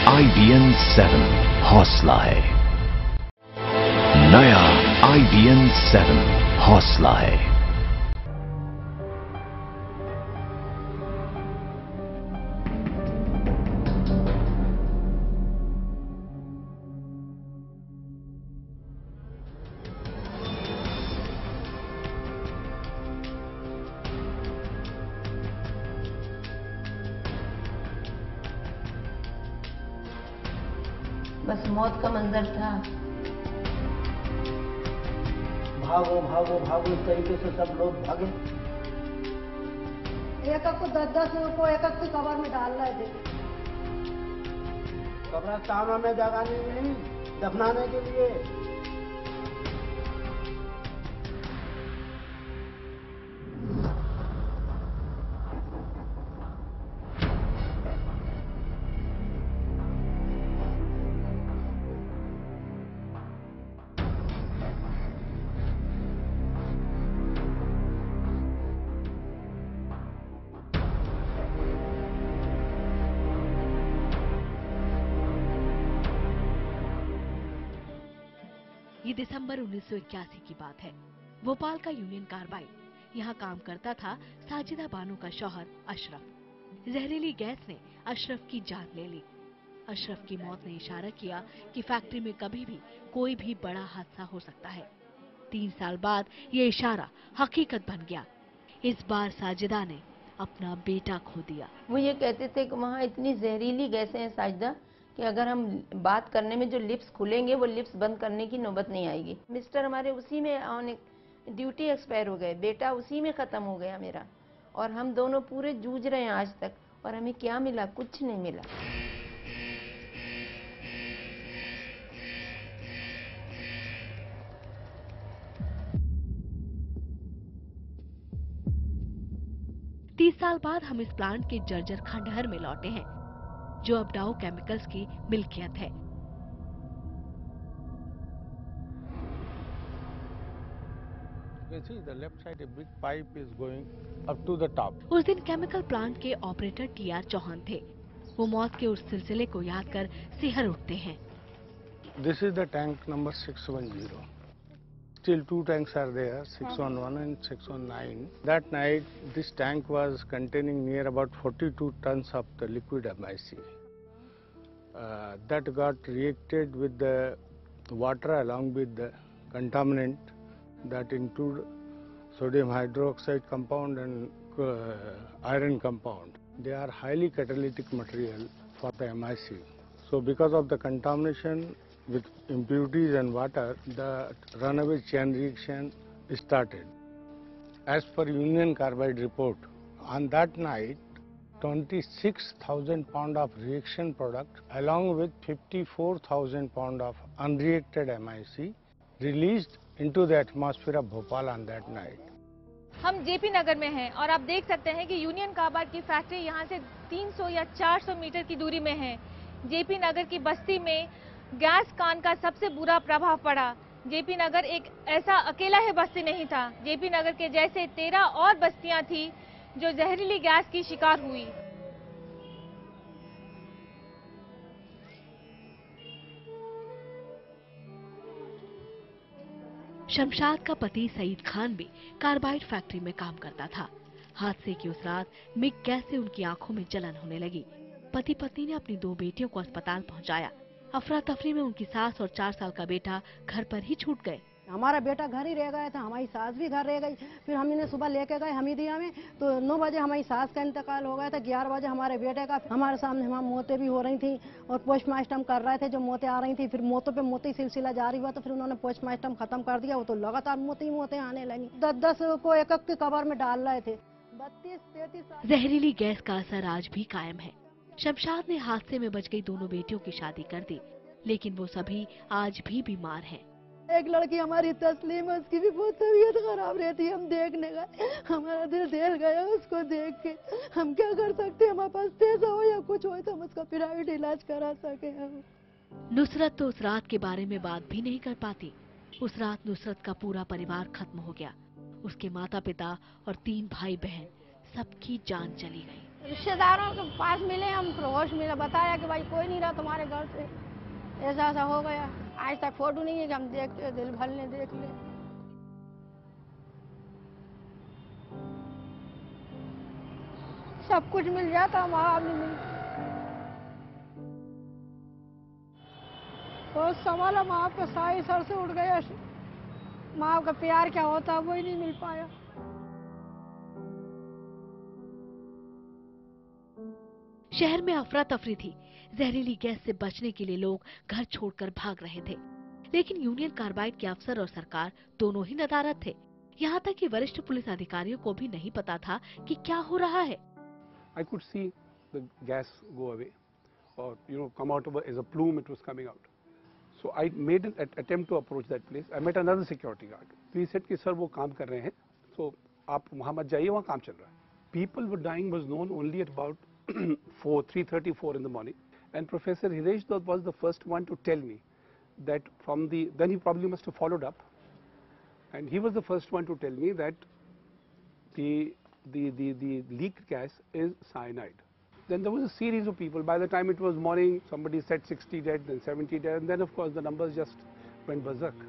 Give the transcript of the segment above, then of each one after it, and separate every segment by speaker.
Speaker 1: IBN 7 हौसला है। नया IBN 7 हौसला है।
Speaker 2: बस मौत का मंजर था।
Speaker 3: भागो भागो भागो, इस तरीके से सब लोग भागे।
Speaker 4: एक को 10-10 को एक की कब्र में डाल रहे थे।
Speaker 3: कब्रिस्तानों में जगाने नहीं, दफनाने के लिए।
Speaker 5: ये दिसंबर 1981 की बात है। भोपाल का यूनियन कार्बाइड यहाँ काम करता था साजिदा बानो का शौहर अशरफ। जहरीली गैस ने अशरफ की जान ले ली। अशरफ की मौत ने इशारा किया कि फैक्ट्री में कभी भी कोई भी बड़ा हादसा हो सकता है। 3 साल बाद ये इशारा हकीकत बन गया। इस बार साजिदा ने अपना बेटा खो दिया।
Speaker 2: वो ये कहते थे कि वहाँ इतनी जहरीली गैसें हैं साजिदा कि अगर हम बात करने में जो लिप्स खुलेंगे वो लिप्स बंद करने की नौबत नहीं आएगी। मिस्टर हमारे उसी में ऑन ड्यूटी एक्सपायर हो गए, बेटा उसी में खत्म हो गया मेरा, और हम दोनों पूरे जूझ रहे हैं आज तक। और हमें क्या मिला? कुछ नहीं मिला।
Speaker 5: तीस साल बाद हम इस प्लांट के जर्जर खंडहर में लौटे हैं, जो अब डाउ केमिकल्स की मिल्कियत है।
Speaker 6: You see the left side, a big pipe is going up to the top.
Speaker 5: उस दिन केमिकल प्लांट के ऑपरेटर TR चौहान थे। वो मौत के उस सिलसिले को याद कर सिहर उठते हैं।
Speaker 6: This is the tank number 610. Still 2 tanks are there, 611 and 619. That night, this tank was containing near about 42 tons of the liquid MIC. That got reacted with the water along with the contaminant that include sodium hydroxide compound and iron compound. They are highly catalytic material for the MIC. So because of the contamination with impurities and water, the runaway chain reaction started. As per Union Carbide report, on that night, 26,000 pound of reaction product along with 54,000 pound of unreacted MIC released into the atmosphere of Bhopal on that night.
Speaker 7: हम JP नगर में हैं और आप देख सकते हैं कि union carbide की फैक्ट्री यहाँ से 300 या 400 मीटर की दूरी में है। जेपी नगर की बस्ती में गैस कान का सबसे बुरा प्रभाव पड़ा। जेपी नगर एक ऐसा अकेला ही बस्ती नहीं था। जेपी नगर के जैसे 13 और बस्तियां थी जो जहरीली गैस की शिकार हुई।
Speaker 5: शमशाद का पति सईद खान भी कार्बाइड फैक्ट्री में काम करता था। हादसे की उस रात मिग गैस से उनकी आंखों में जलन होने लगी। पति पत्नी ने अपनी 2 बेटियों को अस्पताल पहुंचाया। अफरा तफरी में उनकी सास और 4 साल का बेटा घर पर ही छूट गए।
Speaker 4: हमारा बेटा घर ही रह गया था, हमारी सास भी घर रह गई। फिर हम इन्हें सुबह लेके गए हमीदिया में, तो 9 बजे हमारी सास का इंतकाल हो गया था। 11 बजे हमारे बेटे का। हमारे सामने हमारी मौतें भी हो रही थी और पोस्टमार्टम कर रहे थे। जो मौतें आ रही थी, फिर मौतों पे मोती सिलसिला जारी हुआ, तो फिर उन्होंने पोस्टमार्टम खत्म कर दिया। वो तो लगातार मौतें आने लगी। 10-10 को एक की कब्र में डाल रहे थे। 32-33
Speaker 5: जहरीली गैस का असर आज भी कायम है। शमशाद ने हादसे में बच गई दोनों बेटियों की शादी कर दी, लेकिन वो सभी आज भी बीमार हैं।
Speaker 4: एक लड़की हमारी तस्लीम है, उसकी भी बहुत तबीयत खराब रहती है। हम देखने गए, हमारा दिल दहल गया उसको देख के। हम क्या कर सकते हैं? हमारे पास पैसा हो या कुछ हो तो हम उसका प्राइवेट इलाज करा सके। हम
Speaker 5: नुसरत तो उस रात के बारे में बात भी नहीं कर पाती। उस रात नुसरत का पूरा परिवार खत्म हो गया। उसके माता पिता और 3 भाई बहन, सबकी जान चली गई।
Speaker 4: रिश्तेदारों के पास मिले हम, फिर होश मिला, बताया कि भाई कोई नहीं रहा तुम्हारे घर से, ऐसा ऐसा हो गया। आज तक फोटो नहीं है कि हम देखते, दिल भर ले देख ले। सब कुछ मिल जाता, माँ बाप नहीं मिलता। बहुत संभाला, माँ बाप का साई सर से उठ गया। माँ बाप का प्यार क्या होता है वो ही नहीं मिल पाया।
Speaker 5: शहर में अफरा तफरी थी। जहरीली गैस से बचने के लिए लोग घर छोड़कर भाग रहे थे, लेकिन यूनियन कार्बाइड के अफसर और सरकार दोनों ही नदारद थे। यहाँ तक कि वरिष्ठ पुलिस अधिकारियों को भी नहीं पता था कि क्या हो रहा है।
Speaker 8: I could see the gas go away, or come out as a plume. It was coming out. So I made an attempt to approach that place. I met another security guard. So he said कि sir वो काम कर रहे हैं, so आप वहाँ मत जाइए, वहाँ काम चल रहा है. People were dying was known only at about 3:34 in the morning, and Professor Hiresh Dutt was the first one to tell me that then he probably must have followed up, and he was the first one to tell me that the leaked gas is cyanide. Then there was a series of people. By the time it was morning, somebody said 60 dead, then 70 dead, and then of course the numbers just went berserk.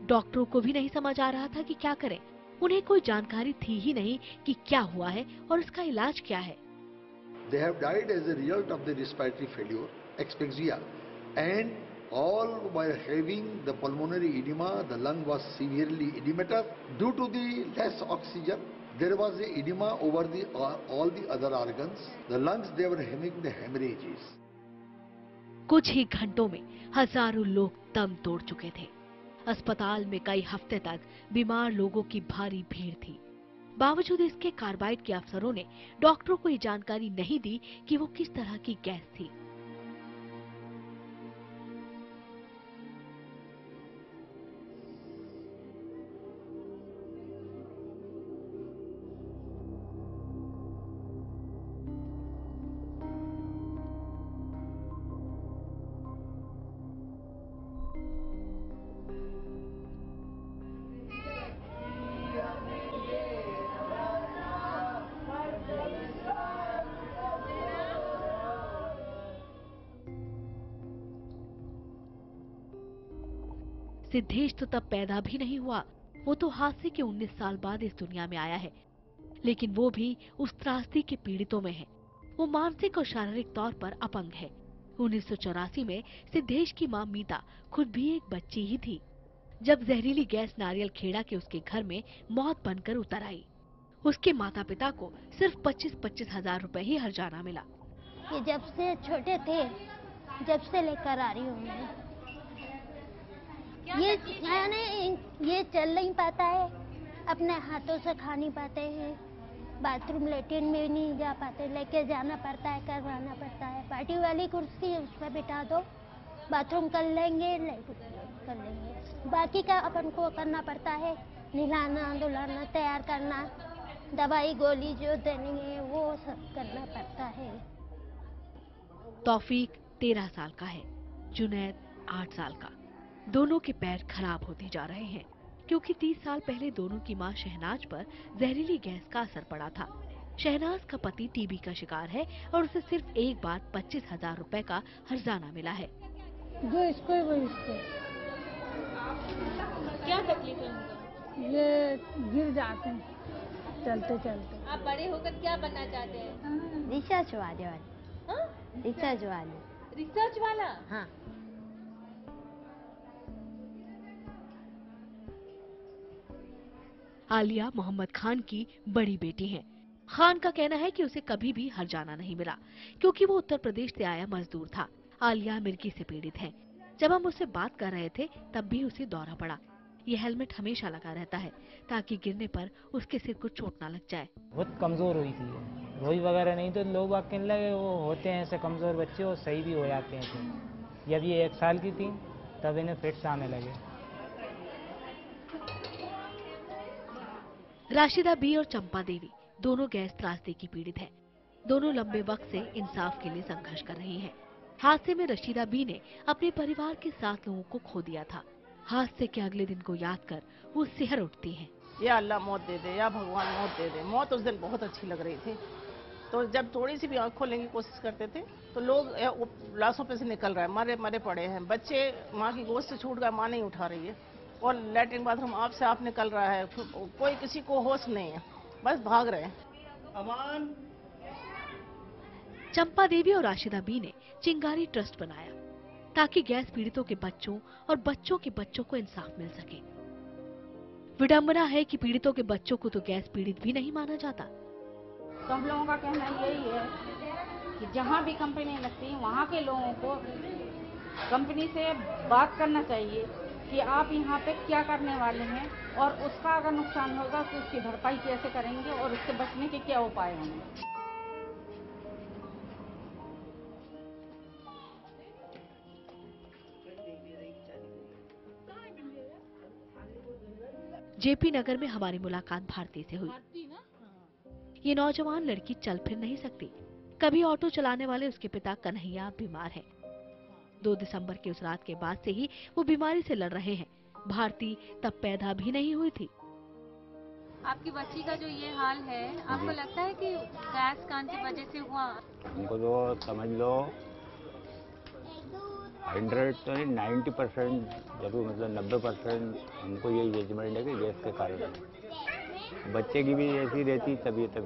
Speaker 5: डॉक्टरों को भी नहीं समझ आ रहा था कि क्या करें। उन्हें कोई जानकारी थी ही नहीं कि क्या हुआ है और इसका इलाज क्या है।
Speaker 9: They have died as a result of the respiratory failure, asphyxia, and all were having the pulmonary edema. The lung was severely edematous due to the less oxygen. There was the edema over all the other organs. The lungs, they were having the hemorrhages.
Speaker 5: कुछ ही घंटों में हजारों लोग दम तोड़ चुके थे। अस्पताल में कई हफ्ते तक बीमार लोगों की भारी भीड़ थी। बावजूद इसके कार्बाइड के अफसरों ने डॉक्टरों को ये जानकारी नहीं दी कि वो किस तरह की गैस थी। सिद्धेश तो तब पैदा भी नहीं हुआ। वो तो हादसे के 19 साल बाद इस दुनिया में आया है, लेकिन वो भी उस त्रासदी के पीड़ितों में है। वो मानसिक और शारीरिक तौर पर अपंग है। 1984 में सिद्धेश की मां मीता खुद भी एक बच्ची ही थी जब जहरीली गैस नारियल खेड़ा के उसके घर में मौत बनकर उतर आई। उसके माता पिता को सिर्फ 25-25 हजार रुपए ही हर्जाना मिला।
Speaker 10: ये जब से छोटे थे, जब से लेकर आ रही हूँ मैं। ये चल नहीं पाता है, अपने हाथों से खा नहीं पाते हैं, बाथरूम लेटरिन में नहीं जा पाते, लेके जाना पड़ता है, करवाना पड़ता है। पार्टी वाली कुर्सी उस पर बिठा दो, बाथरूम कर लेंगे, कर लेंगे। बाकी का अपन को करना पड़ता है, नहलाना धुलाना, तैयार करना, दवाई गोली जो देनी है वो सब करना पड़ता है।
Speaker 5: तौफीक 13 साल का है, जुनैद 8 साल का। दोनों के पैर खराब होते जा रहे हैं क्योंकि 30 साल पहले दोनों की मां शहनाज पर जहरीली गैस का असर पड़ा था। शहनाज का पति टीबी का शिकार है और उसे सिर्फ एक बार 25,000 रुपए का हर्जाना मिला है।
Speaker 4: जो इसको है वो इसको।
Speaker 7: क्या तकलीफ है उनको?
Speaker 4: ये गिर जाते हैं चलते चलते।
Speaker 7: आप बड़े होकर क्या बनना चाहते हैं?
Speaker 10: रिसर्च वाले। रिसर्च वाले।
Speaker 7: रिसर्च वाला?
Speaker 10: हाँ।
Speaker 5: आलिया मोहम्मद खान की बड़ी बेटी है। खान का कहना है कि उसे कभी भी हर्जाना नहीं मिला क्योंकि वो उत्तर प्रदेश से आया मजदूर था। आलिया मिर्गी से पीड़ित है। जब हम उससे बात कर रहे थे तब भी उसे दौरा पड़ा। ये हेलमेट हमेशा लगा रहता है ताकि गिरने पर उसके सिर को चोट न लग जाए।
Speaker 11: बहुत कमजोर हुई थी, रोई वगैरह नहीं तो लोग बाग कहने लगे वो होते हैं ऐसे कमजोर बच्चे और सही भी हो जाते हैं। तो जब ये 1 साल की थी तब इन्हें फिट्स आने लगे।
Speaker 5: राशिदा बी और चंपा देवी दोनों गैस त्रासदी की पीड़ित हैं। दोनों लंबे वक्त से इंसाफ के लिए संघर्ष कर रही हैं। हादसे में रशीदा बी ने अपने परिवार के 7 लोगों को खो दिया था। हादसे के अगले दिन को याद कर वो सिहर उठती हैं।
Speaker 12: या अल्लाह मौत दे दे, या भगवान मौत दे दे। मौत उस दिन बहुत अच्छी लग रही थी, तो जब थोड़ी सी भी आँख खोलने की कोशिश करते थे तो लोग लाशों पे से निकल रहा है, मरे मरे पड़े हैं बच्चे, माँ की गोद से छूट गया, माँ नहीं उठा रही है, और लैट्रिन बाथरूम आप से आप निकल रहा है, कोई किसी को होश नहीं है, बस भाग रहे हैं।
Speaker 3: अमान।
Speaker 5: चंपा देवी और राशिदा बी ने चिंगारी ट्रस्ट बनाया ताकि गैस पीड़ितों के बच्चों और बच्चों के बच्चों को इंसाफ मिल सके। विडंबना है कि पीड़ितों के बच्चों को तो गैस पीड़ित भी नहीं माना जाता।
Speaker 13: तो हम लोगों का कहना यही है कि जहाँ भी कंपनी लगती है वहाँ के लोगों को कंपनी से बात करना चाहिए कि आप यहाँ पे क्या करने वाले हैं और उसका अगर नुकसान होगा तो उसकी भरपाई कैसे करेंगे और उससे बचने के क्या उपाय होंगे।
Speaker 5: जेपी नगर में हमारी मुलाकात भारती से हुई। ये नौजवान लड़की चल फिर नहीं सकती। कभी ऑटो चलाने वाले उसके पिता कन्हैया बीमार हैं। 2 दिसंबर की उस रात के बाद से ही वो बीमारी से लड़ रहे हैं। भारती तब पैदा भी नहीं हुई थी।
Speaker 7: आपकी बच्ची का जो ये हाल है, आपको लगता है कि गैस कान की वजह से हुआ?
Speaker 14: हमको तो समझ लो 100 तो नहीं 90% जरूर, मतलब 90% हमको यही जजमेंट है कि गैस के कारण है। बच्चे की भी ऐसी रहती तबीयत,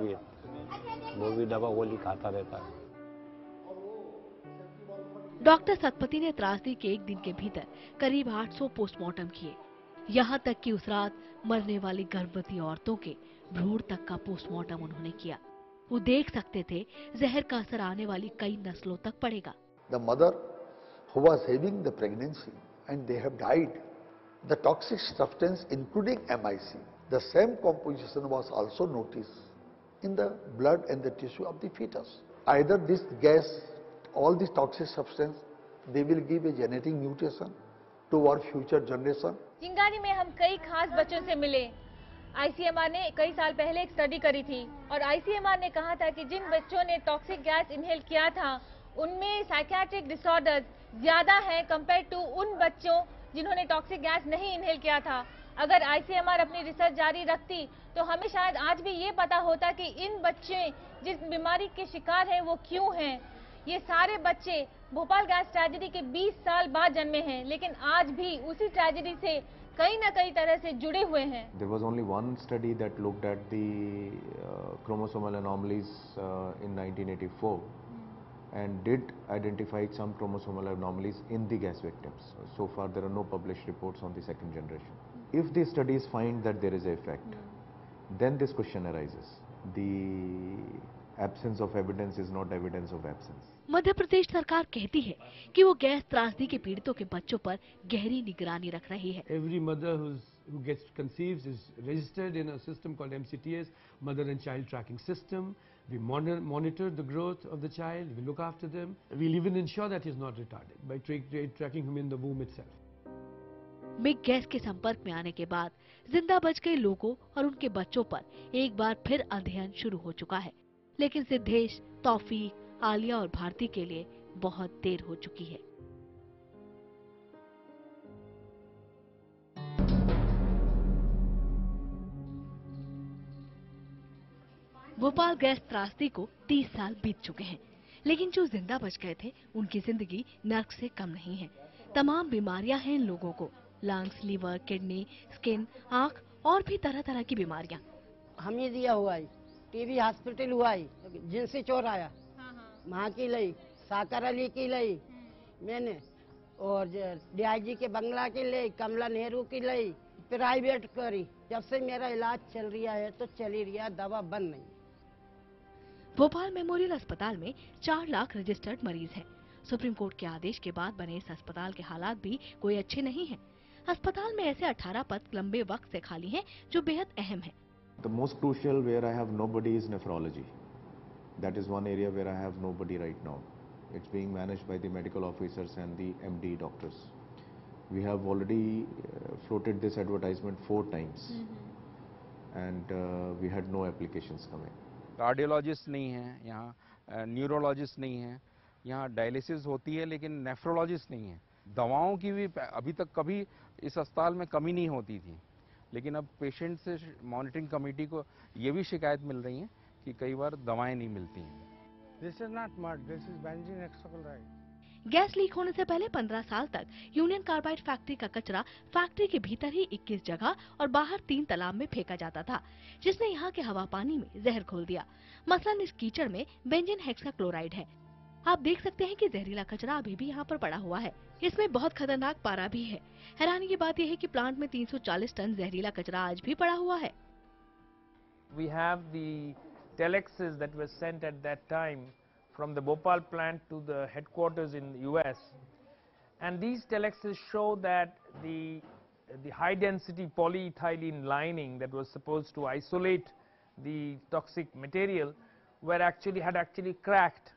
Speaker 14: वो भी दवा गोली खाता रहता है।
Speaker 5: डॉक्टर सतपति ने त्रासदी के 1 दिन के भीतर करीब 800 पोस्टमार्टम किए। यहाँ तक कि उस रात मरने वाली गर्भवती औरतों के भ्रूण तक का पोस्टमार्टम उन्होंने किया। वो देख सकते थे जहर का असर आने वाली कई नस्लों तक पड़ेगा।
Speaker 9: The mother who was having the pregnancy and they have died, the toxic substance including MIC, the same composition was also noticed in the blood and the tissue of the fetus. Either this gas, all these toxic substance, they will give a genetic mutation to our future generation.
Speaker 7: चिंगारी में हम कई खास बच्चों से मिले। ICMR ने कई साल पहले एक स्टडी करी थी और ICMR ने कहा था कि जिन बच्चों ने टॉक्सिक गैस इनहेल किया था उनमें साइकियाट्रिक डिसऑर्डर्स ज्यादा है कंपेयर टू उन बच्चों जिन्होंने टॉक्सिक गैस नहीं इनहेल किया था। अगर ICMR अपनी रिसर्च जारी रखती तो हमें शायद आज भी ये पता होता कि इन बच्चे जिस बीमारी के शिकार हैं वो क्यों हैं। ये सारे बच्चे भोपाल गैस ट्रेजेडी के 20 साल बाद जन्मे हैं, लेकिन आज भी उसी ट्रेजेडी से कहीं ना कहीं तरह से जुड़े हुए हैं।
Speaker 15: There was only one study that looked at the chromosomal anomalies in 1984 and did identify some chromosomal anomalies in the gas victims. So far there are no published reports on the second generation. If these studies find that there is an effect, then this question arises. The absence of evidence is not evidence of absence.
Speaker 5: Madhya Pradesh सरकार कहती है कि वो gas त्रासदी के पीड़ितों के बच्चों पर गहरी निगरानी रख रही है।
Speaker 16: Every mother who gets conceives is registered in a system called MCTS, Mother and Child Tracking System. We monitor the growth of the child. We look after them. We'll even ensure that he's not retarded by tracking him in the womb itself.
Speaker 5: MiG gas के संपर्क में आने के बाद जिंदा बच गए लोगों और उनके बच्चों पर एक बार फिर अध्ययन शुरू हो चुका है, लेकिन सिद्धेश, तौफीक, आलिया और भारती के लिए बहुत देर हो चुकी है। भोपाल गैस त्रासदी को 30 साल बीत चुके हैं, लेकिन जो जिंदा बच गए थे उनकी जिंदगी नर्क से कम नहीं है। तमाम बीमारियां हैं इन लोगों को, लंग्स, लीवर, किडनी, स्किन, आंख और भी तरह तरह की बीमारियां।
Speaker 4: हमें दिया हुआ है, टीबी हॉस्पिटल हुआ है, जिनसे चोर आया वहाँ की लई, साकर अली की लई मैंने, और DIG के बंगला की लई, कमला नेहरू की लई, प्राइवेट करी। जब से मेरा इलाज चल रहा है तो चल ही रहा, दवा बंद नहीं।
Speaker 5: भोपाल मेमोरियल अस्पताल में 4 लाख रजिस्टर्ड मरीज हैं। सुप्रीम कोर्ट के आदेश के बाद बने इस अस्पताल के हालात भी कोई अच्छे नहीं हैं। अस्पताल में ऐसे 18 पद लंबे वक्त से खाली हैं जो बेहद अहम हैं।
Speaker 15: The most crucial where I have nobody is nephrology. That is one area where I have nobody right now. It's being managed by the medical officers and the MD doctors. We have already floated this advertisement 4 times and we had no applications coming.
Speaker 17: Cardiologist नहीं है यहाँ, neurologist नहीं है यहाँ, dialysis होती है लेकिन nephrologist नहीं है। दवाओं की भी अभी तक कभी इस अस्पताल में कमी नहीं होती थी, लेकिन अब पेशेंट से मॉनिटरिंग कमेटी को ये भी शिकायत मिल रही है कि कई बार दवाएं नहीं मिलती हैं।
Speaker 6: This is not mud, this is benzene hexachloride.
Speaker 5: Gas leak होने से पहले 15 साल तक यूनियन कार्बाइड फैक्ट्री का कचरा फैक्ट्री के भीतर ही 21 जगह और बाहर 3 तालाब में फेंका जाता था, जिसने यहाँ के हवा पानी में जहर घोल दिया। मसलन इस कीचड़ में बेंजीन हेक्साक्लोराइड है। आप देख सकते हैं कि जहरीला कचरा अभी भी यहाँ पर पड़ा हुआ है। इसमें बहुत खतरनाक पारा भी है। हैरानी की बात यह है कि प्लांट में 340 टन जहरीला कचरा आज भी पड़ा हुआ है।
Speaker 18: We have the telexes that were sent at that time from the Bhopal plant to the headquarters in the US, and these telexes show that the high density polyethylene lining that was supposed to isolate the toxic material had actually cracked,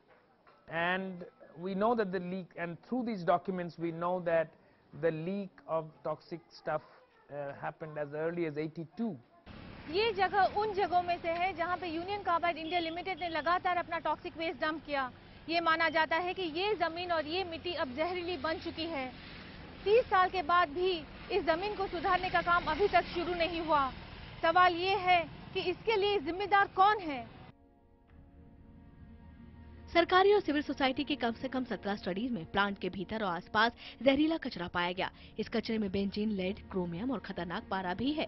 Speaker 18: and we know that the leak, and through these documents we know that the leak of toxic stuff happened as early as 82.
Speaker 7: ये जगह उन जगहों में से है जहां पे union carbide India limited ने लगातार अपना टॉक्सिक वेस्ट डंप किया। ये माना जाता है कि ये जमीन और ये मिट्टी अब जहरीली बन चुकी है। 30 साल के बाद भी इस जमीन को सुधारने का काम अभी तक शुरू नहीं हुआ। सवाल ये है कि इसके लिए जिम्मेदार कौन है?
Speaker 5: सरकारी और सिविल सोसाइटी की कम से कम 17 स्टडीज में प्लांट के भीतर और आसपास जहरीला कचरा पाया गया। इस कचरे में बेंजीन, लेड, क्रोमियम और खतरनाक पारा भी है।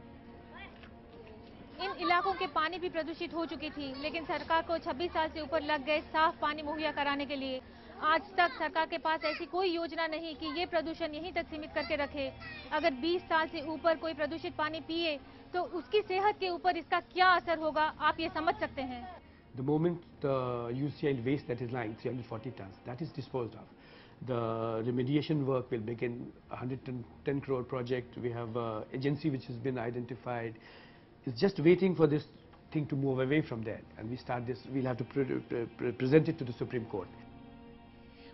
Speaker 7: इन इलाकों के पानी भी प्रदूषित हो चुकी थी, लेकिन सरकार को 26 साल से ऊपर लग गए साफ पानी मुहैया कराने के लिए। आज तक सरकार के पास ऐसी कोई योजना नहीं कि ये प्रदूषण यहीं तक सीमित करके रखे। अगर 20 साल से ऊपर कोई प्रदूषित पानी पिए तो उसकी सेहत के ऊपर इसका क्या असर होगा, आप ये समझ सकते हैं।
Speaker 16: The moment the UCL waste that is lying, 340 tons, that is disposed of, the remediation work will begin. 110 crore project. We have an agency which has been identified. It's just waiting for this thing to move away from there, and we start this. We'll have to present it to the Supreme Court.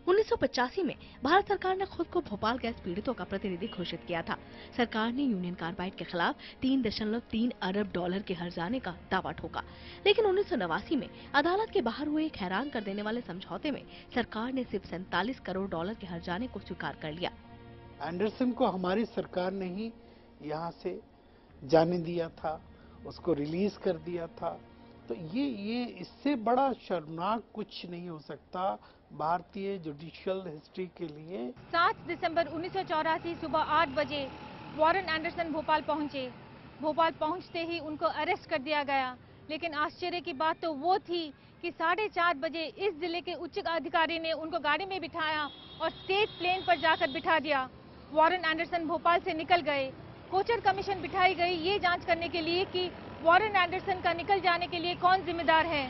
Speaker 5: 1985 में भारत सरकार ने खुद को Bhopal gas पीड़ितों का प्रतिनिधि घोषित किया था। सरकार ने यूनियन कार्बाइड के खिलाफ 3.3 अरब डॉलर के हर्जाने का दावा ठोका, लेकिन 1989 में अदालत के बाहर हुए एक हैरान कर देने वाले समझौते में सरकार ने सिर्फ 47 करोड़ डॉलर के हर्जाने को स्वीकार कर लिया।
Speaker 19: एंडरसन को हमारी सरकार ने ही यहाँ से जाने दिया था, उसको रिलीज कर दिया था। तो ये इससे बड़ा शर्मनाक कुछ नहीं हो सकता भारतीय जुडिशियल हिस्ट्री के लिए।
Speaker 7: 7 दिसंबर 1984 सुबह 8 बजे वॉरेन एंडरसन भोपाल पहुंचे। भोपाल पहुंचते ही उनको अरेस्ट कर दिया गया, लेकिन आश्चर्य की बात तो वो थी कि 4:30 बजे इस जिले के उच्च अधिकारी ने उनको गाड़ी में बिठाया और स्टेट प्लेन पर जाकर बिठा दिया। वॉरेन एंडरसन भोपाल से निकल गए। कोचर कमीशन बिठाई गई ये जांच करने के लिए कि वॉरेन एंडरसन का निकल जाने के लिए कौन जिम्मेदार है।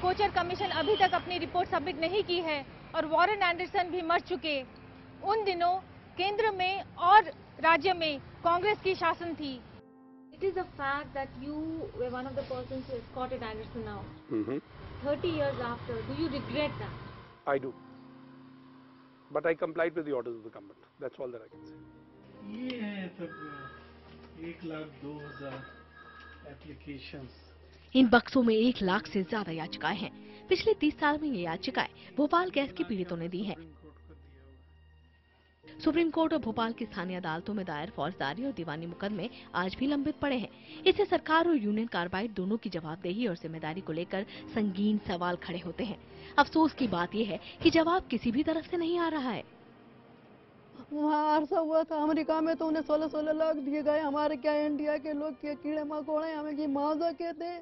Speaker 7: कोचर कमीशन अभी तक अपनी रिपोर्ट सबमिट नहीं की है और वॉरेन एंडरसन भी मर चुके। उन दिनों केंद्र में और राज्य में कांग्रेस की शासन थी।
Speaker 20: It is a fact that you were one of the persons who escorted Anderson now. 30 years after, do you regret that?
Speaker 8: I do. But I complied with the orders of the government. That's all that I can say.
Speaker 3: ये है तब 1,02,000 applications.
Speaker 5: इन बक्सों में 1 लाख से ज्यादा याचिकाएं हैं। पिछले 30 साल में ये याचिकाएं भोपाल गैस के पीड़ितों ने दी हैं। सुप्रीम कोर्ट और भोपाल की स्थानीय अदालतों में दायर फौजदारी और दीवानी मुकदमे आज भी लंबित पड़े हैं। इससे सरकार और यूनियन कार्बाइड दोनों की जवाबदेही और जिम्मेदारी को लेकर संगीन सवाल खड़े होते हैं। अफसोस की बात यह है कि जवाब किसी भी तरफ से नहीं आ रहा है।
Speaker 4: वहाँ अरसा हुआ था अमेरिका में तो उन्हें 16-16 लाख दिए गए। हमारे क्या इंडिया के लोग के कीड़े मकोड़े हमें की मौजा कहते हैं।